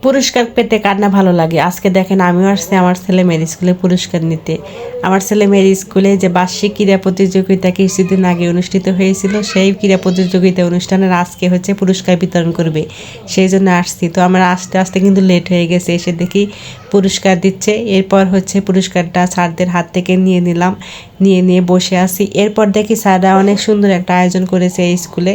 পুরস্কার পেতে কার না ভালো লাগে। আজকে দেখেন আমিও আসছি আমার ছেলে মেয়ের স্কুলে পুরস্কার নিতে। আমার ছেলে মেয়ের স্কুলে যে বার্ষিক ক্রীড়া প্রতিযোগিতা কিছুদিন আগে অনুষ্ঠিত হয়েছিল, সেই ক্রীড়া প্রতিযোগিতা অনুষ্ঠানের আজকে হচ্ছে পুরস্কার বিতরণ করবে, সেই জন্য আসছি। তো আমরা আস্তে আস্তে কিন্তু লেট হয়ে গেছে, এসে দেখি পুরস্কার দিচ্ছে। এরপর হচ্ছে পুরস্কারটা স্যারদের হাত থেকে নিয়ে নিলাম, নিয়ে বসে আছি। এরপর দেখি স্যাররা অনেক সুন্দর একটা আয়োজন করেছে এই স্কুলে।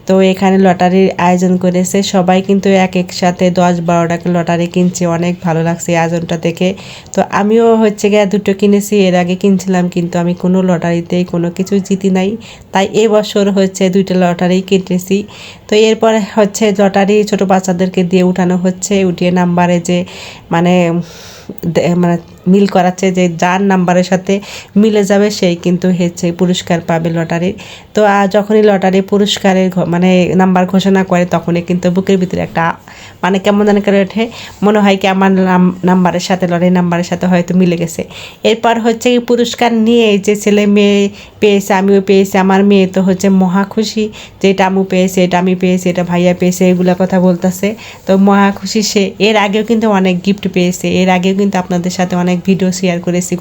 তো এখানে লটারির আয়োজন করেছে, সবাই কিন্তু এক এক সাথে 10-12 টাকা লটারি কিনছে। অনেক ভালো লাগছে আয়োজনটা দেখে। তো আমিও হচ্ছে গিয়ে দুটো কিনেছি, এর আগে কিনছিলাম কিন্তু আমি কোনো লটারিতেই কোনো কিছু জিতি নাই। তাই এবছর হচ্ছে 2টা লটারি কিনেছি। তো এরপরে হচ্ছে লটারি ছোটো বাচ্চাদেরকে দিয়ে উঠানো হচ্ছে, উঠিয়ে নাম্বারে যে মানে মানে মিল করাচ্ছে, যে যার নাম্বারের সাথে মিলে যাবে সেই কিন্তু হচ্ছে পুরস্কার পাবে লটারির। তো যখনই লটারি পুরস্কারের মানে নাম্বার ঘোষণা করে, তখনই কিন্তু বুকের ভিতরে একটা মানে কেমন জানি করে ওঠে, মনে হয় কি আমার নাম্বারের সাথে লটারি নাম্বারের সাথে হয়তো মিলে গেছে। এরপর হচ্ছে কি পুরস্কার নিয়ে যে ছেলে মেয়ে পেয়েছে, আমিও পেয়েছি, আমার মেয়ে তো হচ্ছে মহা খুশি যে এটা আম্মু পেয়েছে, এটা আমি পেয়েছি, এটা ভাইয়া পেয়েছে, এগুলো কথা বলতেছে। তো মহা খুশি সে। এর আগেও কিন্তু অনেক গিফট পেয়েছে, এর আগেও কিন্তু আপনাদের সাথে অনেক ভিডিও শেয়ার করেছি।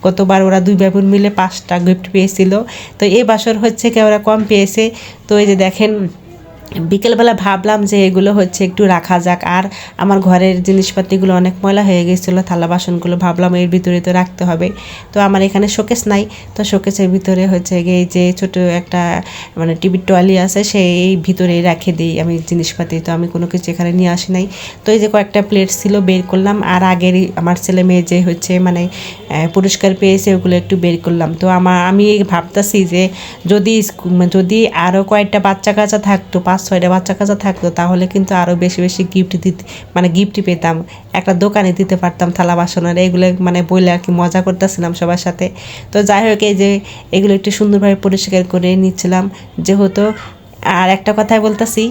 গতবার ওরা 2 ভাই বোন মিলে 5টা গিফট পেয়েছিল। তো এই বছর হচ্ছে কি ওরা কম পেয়েছে। তো এই যে দেখেন বিকেলবেলা ভাবলাম যে এগুলো হচ্ছে একটু রাখা যাক, আর আমার ঘরের জিনিসপাতিগুলো অনেক ময়লা হয়ে গেছিলো, থালা বাসনগুলো ভাবলাম এর ভিতরে তো রাখতে হবে। তো আমার এখানে শোকেস নাই, তো শোকেসের ভিতরে হচ্ছে গিয়ে যে ছোটো একটা মানে টিভির টলি আছে, সেই ভিতরেই রেখে দিই আমি জিনিসপাতি। তো আমি কোনো কিছু এখানে নিয়ে আসি নাই। তো এই যে কয়েকটা প্লেট ছিল বের করলাম, আর আগেরই আমার ছেলে মেয়ে যে হচ্ছে মানে পুরস্কার পেয়েছে ওগুলো একটু বের করলাম। তো আমি ভাবতেছি যে যদি আরও কয়েকটা বাচ্চা কাচ্চা থাকতো, 5-6টা বাচ্চা কাচ্চা থাকতো, তাহলে কিন্তু আরও বেশি বেশি গিফট দিতে মানে গিফট পেতাম, একটা দোকানে দিতে পারতাম থালা বাসনের। এগুলো মানে বইলে আর কি মজা করতেছিলাম সবার সাথে। তো যাই হোক, এই যে এগুলো একটু সুন্দরভাবে পরিষ্কার করে নিচ্ছিলাম যেহেতু। আর একটা কথাই বলতেছি,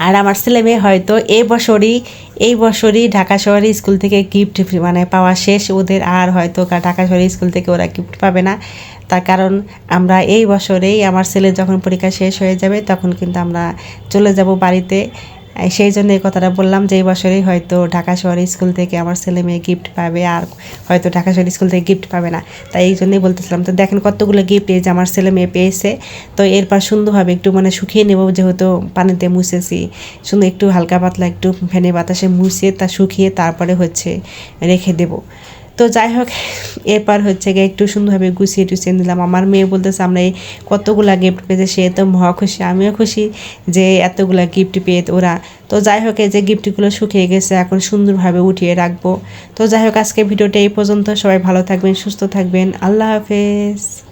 আর আমার ছেলে মেয়ে হয়তো এই বছরই ঢাকা শহরে স্কুল থেকে গিফট মানে পাওয়া শেষ ওদের, আর হয়তো ঢাকা শহরে স্কুল থেকে ওরা গিফট পাবে না। তার কারণ আমরা এই বছরেই আমার ছেলে যখন পরীক্ষা শেষ হয়ে যাবে, তখন কিন্তু আমরা চলে যাব বাড়িতে। সেই জন্য এই কথাটা বললাম যে এই বছরেই হয়তো ঢাকা শহরের স্কুল থেকে আমার ছেলে মেয়ে গিফট পাবে, আর হয়তো ঢাকা শহরের স্কুল থেকে গিফট পাবে না। তাই এই জন্যই বলতেছিলাম। তো দেখেন কতগুলো গিফট এই যে আমার ছেলে মেয়ে পেয়েছে। তো এরপর সুন্দরভাবে একটু মানে শুকিয়ে নেব, যেহেতু পানিতে মুছেছি, সুন্দর একটু হালকা পাতলা একটু ফ্যানে বাতাসে মুছিয়ে তা শুকিয়ে তারপরে হচ্ছে রেখে দেব। তো যাই হোক, এরপর হচ্ছে গিয়ে একটু সুন্দরভাবে গুছিয়ে টুছিয়ে নিলাম। আমার মেয়ে বলতেছে আমরা এই কতগুলা গিফট পেয়েছে, সে তো মহা খুশি, আমিও খুশি যে এতগুলা গিফট পেয়ে ওরা। তো যাই হোক, এই যে গিফটগুলো শুকিয়ে গেছে, এখন সুন্দরভাবে উঠিয়ে রাখবো। তো যাই হোক, আজকে ভিডিওটা এই পর্যন্ত। সবাই ভালো থাকবেন, সুস্থ থাকবেন, আল্লাহ হাফেজ।